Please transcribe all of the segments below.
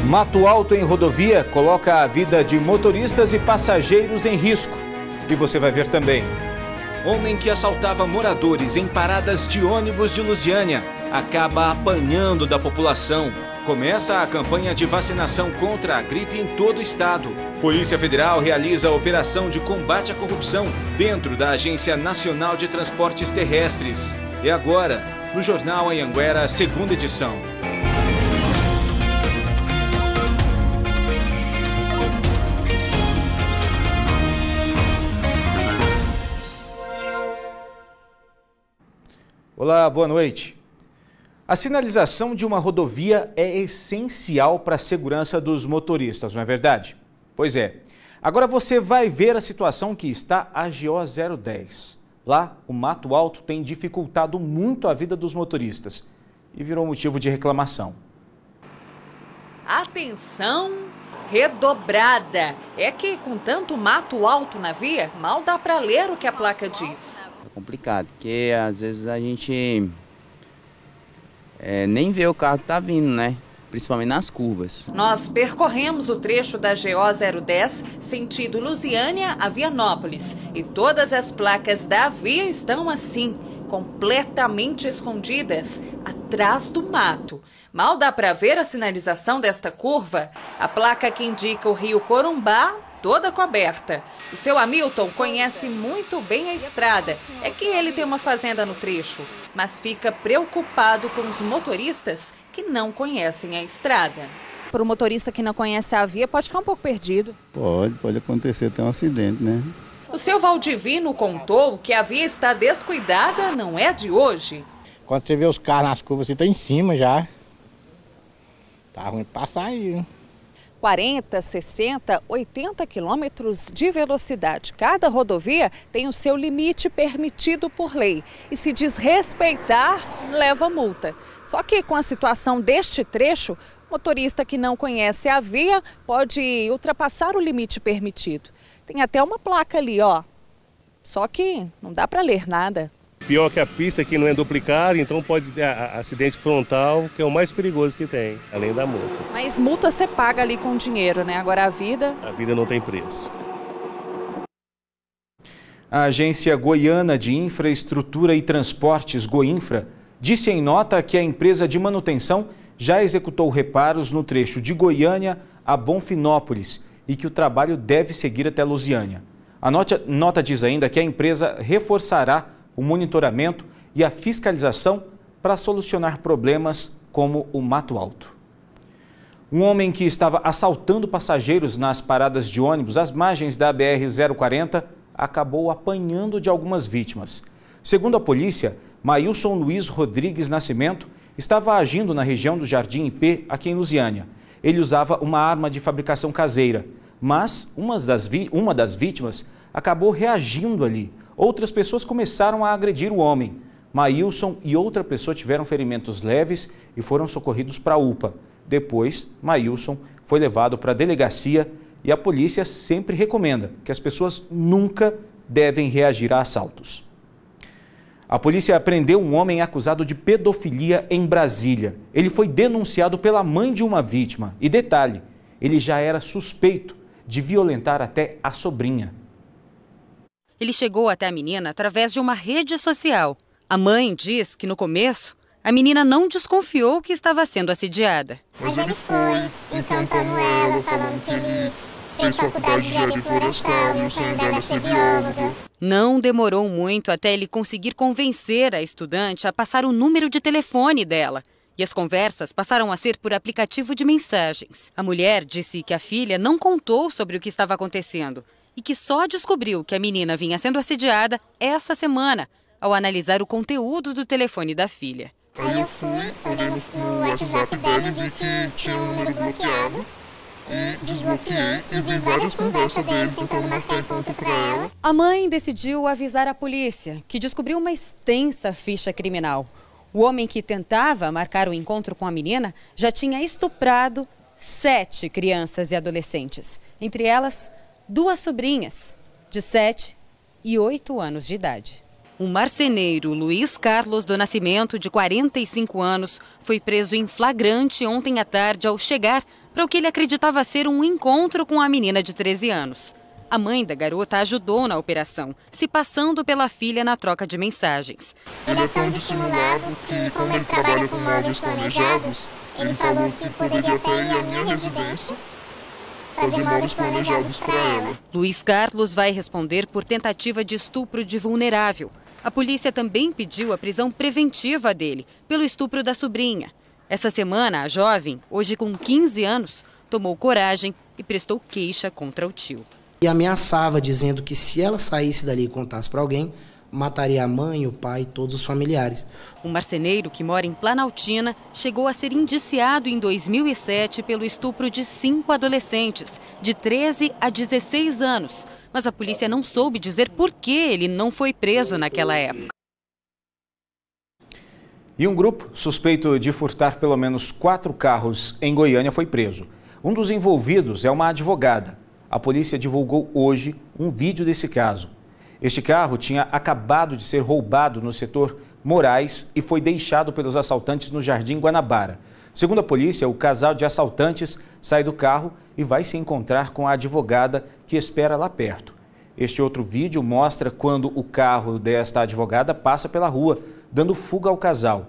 Mato alto em rodovia coloca a vida de motoristas e passageiros em risco. E você vai ver também. Homem que assaltava moradores em paradas de ônibus de Lusiânia acaba apanhando da população. Começa a campanha de vacinação contra a gripe em todo o estado. Polícia Federal realiza a operação de combate à corrupção dentro da Agência Nacional de Transportes Terrestres. E agora, no Jornal Anhanguera, segunda edição. Olá, boa noite. A sinalização de uma rodovia é essencial para a segurança dos motoristas, não é verdade? Pois é. Agora você vai ver a situação que está a GO 010. Lá, o mato alto tem dificultado muito a vida dos motoristas e virou motivo de reclamação. Atenção redobrada. É que com tanto mato alto na via, mal dá para ler o que a placa diz. É complicado, porque às vezes a gente nem vê o carro que tá vindo, né? Principalmente nas curvas. Nós percorremos o trecho da GO 010, sentido Lusiânia a Vianópolis. E todas as placas da via estão assim, completamente escondidas, atrás do mato. Mal dá para ver a sinalização desta curva. A placa que indica o rio Corumbá, toda coberta. O seu Hamilton conhece muito bem a estrada. É que ele tem uma fazenda no trecho, mas fica preocupado com os motoristas que não conhecem a estrada. Para o motorista que não conhece a via, pode ficar um pouco perdido. Pode acontecer até um acidente, né? O seu Valdivino contou que a via está descuidada, não é de hoje. Quando você vê os carros nas curvas, você está em cima já. Tá ruim de passar aí, viu? 40, 60, 80 quilômetros de velocidade. Cada rodovia tem o seu limite permitido por lei. E se desrespeitar, leva multa. Só que com a situação deste trecho, o motorista que não conhece a via pode ultrapassar o limite permitido. Tem até uma placa ali, ó. Só que não dá para ler nada. Pior que a pista aqui não é duplicada, então pode ter acidente frontal, que é o mais perigoso que tem, além da multa. Mas multa você paga ali com dinheiro, né? Agora a vida... A vida não tem preço. A Agência Goiana de Infraestrutura e Transportes, Goinfra, disse em nota que a empresa de manutenção já executou reparos no trecho de Goiânia a Bonfinópolis e que o trabalho deve seguir até Lusiânia. A nota diz ainda que a empresa reforçará o monitoramento e a fiscalização para solucionar problemas como o mato alto. Um homem que estava assaltando passageiros nas paradas de ônibus às margens da BR-040 acabou apanhando de algumas vítimas. Segundo a polícia, Maílson Luiz Rodrigues Nascimento estava agindo na região do Jardim IP, aqui em Lusiânia. Ele usava uma arma de fabricação caseira, mas uma das vítimas acabou reagindo ali. Outras pessoas começaram a agredir o homem. Maílson e outra pessoa tiveram ferimentos leves e foram socorridos para a UPA. Depois, Maílson foi levado para a delegacia e a polícia sempre recomenda que as pessoas nunca devem reagir a assaltos. A polícia prendeu um homem acusado de pedofilia em Brasília. Ele foi denunciado pela mãe de uma vítima. E detalhe, ele já era suspeito de violentar até a sobrinha. Ele chegou até a menina através de uma rede social. A mãe diz que, no começo, a menina não desconfiou que estava sendo assediada. Mas ele foi encantando ela, falando que ele fez faculdade de engenharia florestal e o sonho dela é ser bióloga. Não demorou muito até ele conseguir convencer a estudante a passar o número de telefone dela. E as conversas passaram a ser por aplicativo de mensagens. A mulher disse que a filha não contou sobre o que estava acontecendo e que só descobriu que a menina vinha sendo assediada essa semana, ao analisar o conteúdo do telefone da filha. Aí eu fui, olhei no WhatsApp dela e vi que tinha um número bloqueado. E desbloqueei e vi várias conversas dele tentando marcar encontro para ela. A mãe decidiu avisar a polícia, que descobriu uma extensa ficha criminal. O homem que tentava marcar o encontro com a menina já tinha estuprado 7 crianças e adolescentes, entre elas 2 sobrinhas, de 7 e 8 anos de idade. O marceneiro Luiz Carlos do Nascimento, de 45 anos, foi preso em flagrante ontem à tarde ao chegar para o que ele acreditava ser um encontro com a menina de 13 anos. A mãe da garota ajudou na operação, se passando pela filha na troca de mensagens. Ele é tão dissimulado que, como ele trabalha com móveis planejados, ele falou que poderia até ir à minha residência fazer móveis planejados para ela. Luiz Carlos vai responder por tentativa de estupro de vulnerável. A polícia também pediu a prisão preventiva dele, pelo estupro da sobrinha. Essa semana, a jovem, hoje com 15 anos, tomou coragem e prestou queixa contra o tio. E ameaçava, dizendo que se ela saísse dali e contasse para alguém, mataria a mãe, o pai e todos os familiares. Um marceneiro que mora em Planaltina chegou a ser indiciado em 2007 pelo estupro de 5 adolescentes, de 13 a 16 anos. Mas a polícia não soube dizer por que ele não foi preso naquela época. E um grupo suspeito de furtar pelo menos 4 carros em Goiânia foi preso. Um dos envolvidos é uma advogada. A polícia divulgou hoje um vídeo desse caso. Este carro tinha acabado de ser roubado no setor Moraes e foi deixado pelos assaltantes no Jardim Guanabara. Segundo a polícia, o casal de assaltantes sai do carro e vai se encontrar com a advogada que espera lá perto. Este outro vídeo mostra quando o carro desta advogada passa pela rua, dando fuga ao casal.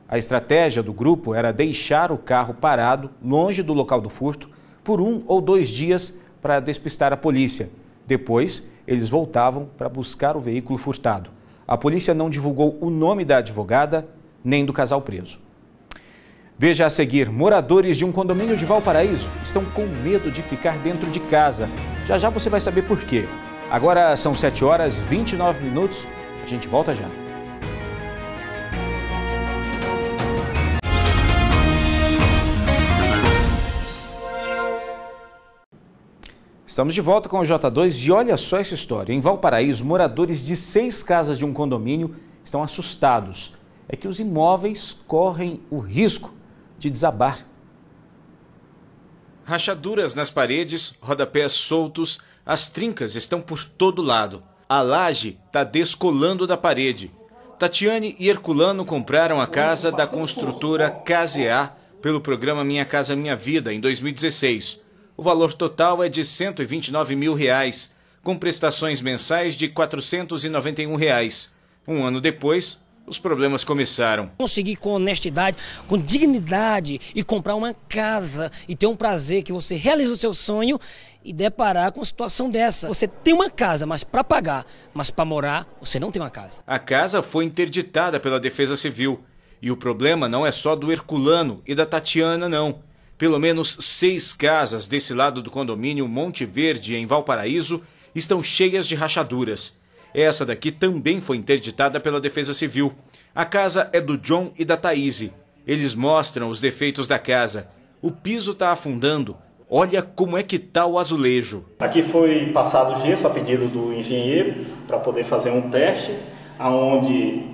A estratégia do grupo era deixar o carro parado longe do local do furto por 1 ou 2 dias para despistar a polícia. Depois, eles voltavam para buscar o veículo furtado. A polícia não divulgou o nome da advogada nem do casal preso. Veja a seguir, moradores de um condomínio de Valparaíso estão com medo de ficar dentro de casa. Já já você vai saber por quê. Agora são 7h29, a gente volta já. Estamos de volta com o J2 e olha só essa história. Em Valparaíso, moradores de 6 casas de um condomínio estão assustados. É que os imóveis correm o risco de desabar. Rachaduras nas paredes, rodapés soltos, as trincas estão por todo lado. A laje está descolando da parede. Tatiane e Herculano compraram a casa da construtora KZA pelo programa Minha Casa Minha Vida em 2016. O valor total é de R$ 129 mil, com prestações mensais de R$ 491. Um ano depois, os problemas começaram. Conseguir com honestidade, com dignidade e comprar uma casa e ter um prazer que você realiza o seu sonho e deparar com uma situação dessa. Você tem uma casa, mas para pagar, mas para morar, você não tem uma casa. A casa foi interditada pela Defesa Civil. E o problema não é só do Herculano e da Tatiana, não. Pelo menos 6 casas desse lado do condomínio Monte Verde, em Valparaíso, estão cheias de rachaduras. Essa daqui também foi interditada pela Defesa Civil. A casa é do John e da Thaíse. Eles mostram os defeitos da casa. O piso está afundando. Olha como é que está o azulejo. Aqui foi passado gesso a pedido do engenheiro para poder fazer um teste, onde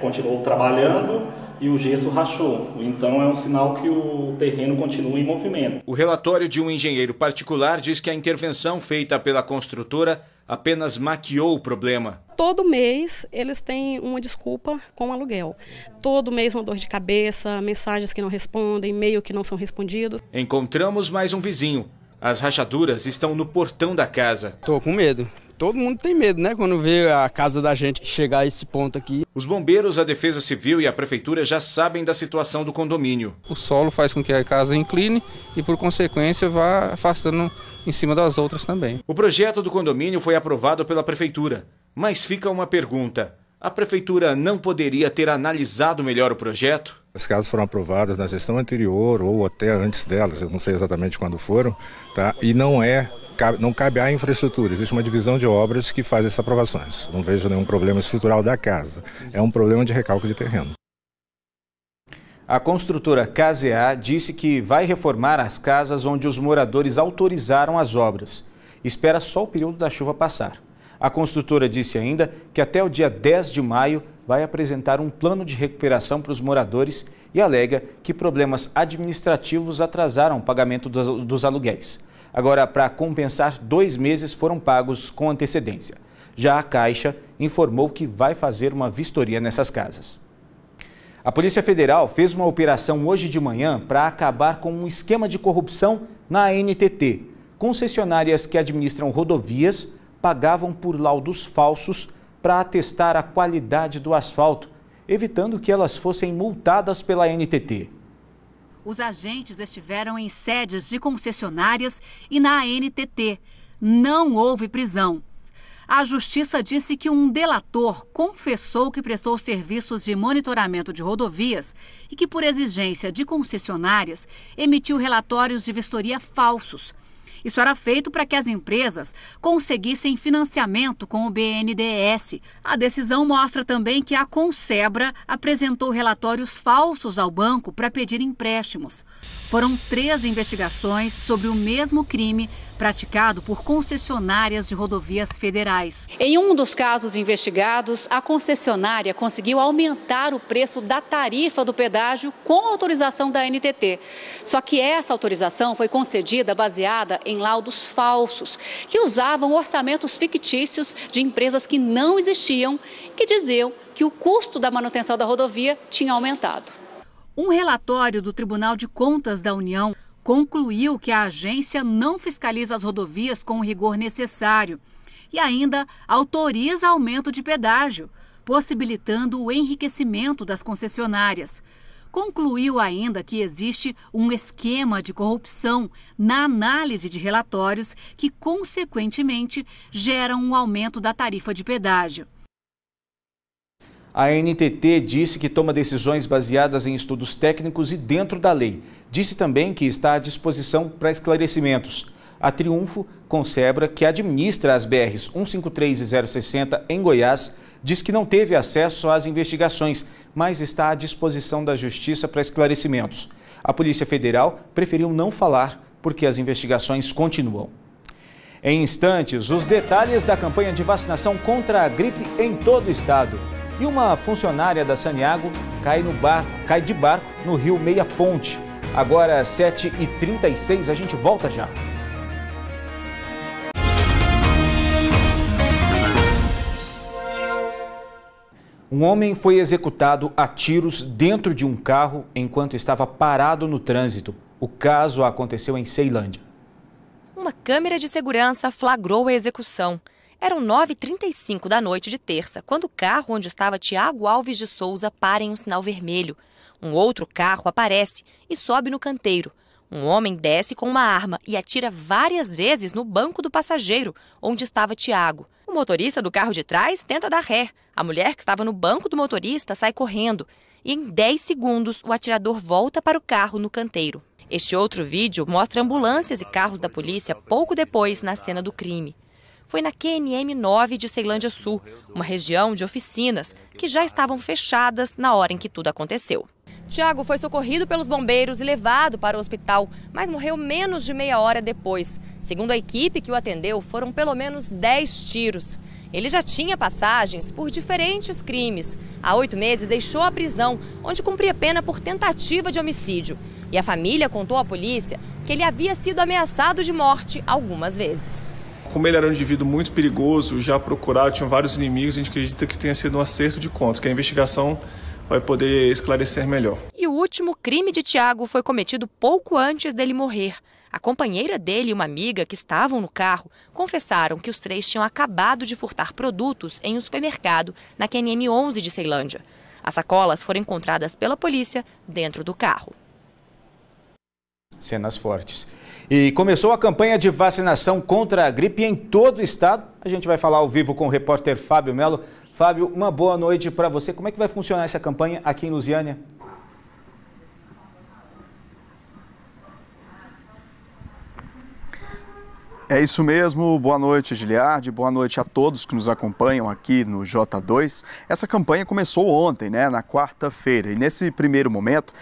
continuou trabalhando e o gesso rachou. Então é um sinal que o terreno continua em movimento. O relatório de um engenheiro particular diz que a intervenção feita pela construtora apenas maquiou o problema. Todo mês eles têm uma desculpa com o aluguel. Todo mês uma dor de cabeça, mensagens que não respondem, e-mail que não são respondidos. Encontramos mais um vizinho. As rachaduras estão no portão da casa. Tô com medo. Todo mundo tem medo, né? Quando vê a casa da gente chegar a esse ponto aqui. Os bombeiros, a Defesa Civil e a Prefeitura já sabem da situação do condomínio. O solo faz com que a casa incline e, por consequência, vá afastando em cima das outras também. O projeto do condomínio foi aprovado pela Prefeitura. Mas fica uma pergunta. A Prefeitura não poderia ter analisado melhor o projeto? As casas foram aprovadas na gestão anterior ou até antes delas, eu não sei exatamente quando foram, tá? E não cabe à infraestrutura, existe uma divisão de obras que faz essas aprovações. Não vejo nenhum problema estrutural da casa, é um problema de recálculo de terreno. A construtora KZA disse que vai reformar as casas onde os moradores autorizaram as obras. Espera só o período da chuva passar. A construtora disse ainda que até o dia 10 de maio vai apresentar um plano de recuperação para os moradores e alega que problemas administrativos atrasaram o pagamento dos aluguéis. Agora, para compensar, 2 meses foram pagos com antecedência. Já a Caixa informou que vai fazer uma vistoria nessas casas. A Polícia Federal fez uma operação hoje de manhã para acabar com um esquema de corrupção na ANTT. Concessionárias que administram rodovias pagavam por laudos falsos para atestar a qualidade do asfalto, evitando que elas fossem multadas pela ANTT. Os agentes estiveram em sedes de concessionárias e na ANTT. Não houve prisão. A Justiça disse que um delator confessou que prestou serviços de monitoramento de rodovias e que, por exigência de concessionárias, emitiu relatórios de vistoria falsos. Isso era feito para que as empresas conseguissem financiamento com o BNDES. A decisão mostra também que a Consebra apresentou relatórios falsos ao banco para pedir empréstimos. Foram 3 investigações sobre o mesmo crime praticado por concessionárias de rodovias federais. Em um dos casos investigados, a concessionária conseguiu aumentar o preço da tarifa do pedágio com autorização da ANTT. Só que essa autorização foi concedida baseada em laudos falsos, que usavam orçamentos fictícios de empresas que não existiam, que diziam que o custo da manutenção da rodovia tinha aumentado. Um relatório do Tribunal de Contas da União concluiu que a agência não fiscaliza as rodovias com o rigor necessário e ainda autoriza aumento de pedágio, possibilitando o enriquecimento das concessionárias. Concluiu ainda que existe um esquema de corrupção na análise de relatórios que, consequentemente, geram um aumento da tarifa de pedágio. A ANTT disse que toma decisões baseadas em estudos técnicos e dentro da lei. Disse também que está à disposição para esclarecimentos. A Triunfo Consebra, que administra as BRs 153 e 060 em Goiás, diz que não teve acesso às investigações, mas está à disposição da Justiça para esclarecimentos. A Polícia Federal preferiu não falar porque as investigações continuam. Em instantes, os detalhes da campanha de vacinação contra a gripe em todo o estado. E uma funcionária da Saniago cai de barco no rio Meia Ponte. Agora, 7h36, a gente volta já. Um homem foi executado a tiros dentro de um carro enquanto estava parado no trânsito. O caso aconteceu em Ceilândia. Uma câmera de segurança flagrou a execução. Eram 9h35 da noite de terça, quando o carro onde estava Tiago Alves de Souza para em um sinal vermelho. Um outro carro aparece e sobe no canteiro. Um homem desce com uma arma e atira várias vezes no banco do passageiro, onde estava Tiago. O motorista do carro de trás tenta dar ré. A mulher que estava no banco do motorista sai correndo. E em 10 segundos, o atirador volta para o carro no canteiro. Este outro vídeo mostra ambulâncias e carros da polícia pouco depois na cena do crime. Foi na QNM 9 de Ceilândia Sul, uma região de oficinas que já estavam fechadas na hora em que tudo aconteceu. Tiago foi socorrido pelos bombeiros e levado para o hospital, mas morreu menos de meia hora depois. Segundo a equipe que o atendeu, foram pelo menos 10 tiros. Ele já tinha passagens por diferentes crimes. Há 8 meses deixou a prisão, onde cumpria pena por tentativa de homicídio. E a família contou à polícia que ele havia sido ameaçado de morte algumas vezes. Como ele era um indivíduo muito perigoso, já procurado, tinha vários inimigos, a gente acredita que tenha sido um acerto de contas, que a investigação vai poder esclarecer melhor. E o último crime de Tiago foi cometido pouco antes dele morrer. A companheira dele e uma amiga que estavam no carro confessaram que os 3 tinham acabado de furtar produtos em um supermercado na QNM 11 de Ceilândia. As sacolas foram encontradas pela polícia dentro do carro. Cenas fortes. E começou a campanha de vacinação contra a gripe em todo o estado. A gente vai falar ao vivo com o repórter Fábio Melo. Fábio, uma boa noite para você. Como é que vai funcionar essa campanha aqui em Lusiânia? É isso mesmo, boa noite, Giliardi, boa noite a todos que nos acompanham aqui no J2. Essa campanha começou ontem, na quarta-feira, e nesse primeiro momento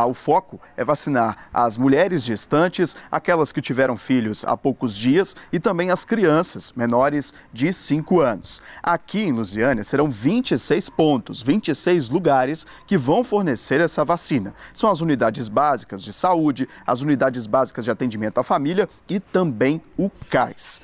o foco é vacinar as mulheres gestantes, aquelas que tiveram filhos há poucos dias e também as crianças menores de 5 anos. Aqui em Lusiânia serão 26 pontos, 26 lugares que vão fornecer essa vacina. São as unidades básicas de saúde, as unidades básicas de atendimento à família e também o locais.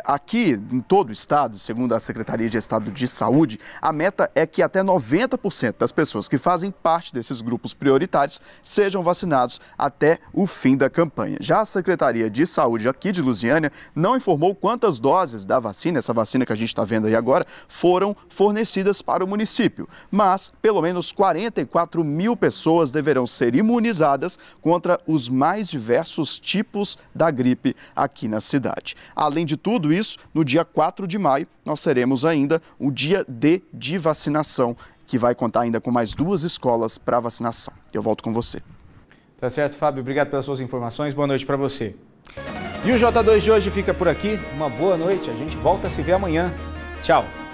Aqui em todo o estado, segundo a Secretaria de Estado de Saúde, a meta é que até 90% das pessoas que fazem parte desses grupos prioritários sejam vacinados até o fim da campanha. Já a Secretaria de Saúde aqui de Lusiânia não informou quantas doses da vacina, essa vacina que a gente está vendo aí agora, foram fornecidas para o município. Mas pelo menos 44 mil pessoas deverão ser imunizadas contra os mais diversos tipos da gripe aqui na cidade. Além de tudo isso, no dia 4 de maio, nós teremos ainda o dia D de vacinação, que vai contar ainda com mais 2 escolas para vacinação. Eu volto com você. Tá certo, Fábio. Obrigado pelas suas informações. Boa noite para você. E o J2 de hoje fica por aqui. Uma boa noite. A gente volta a se ver amanhã. Tchau.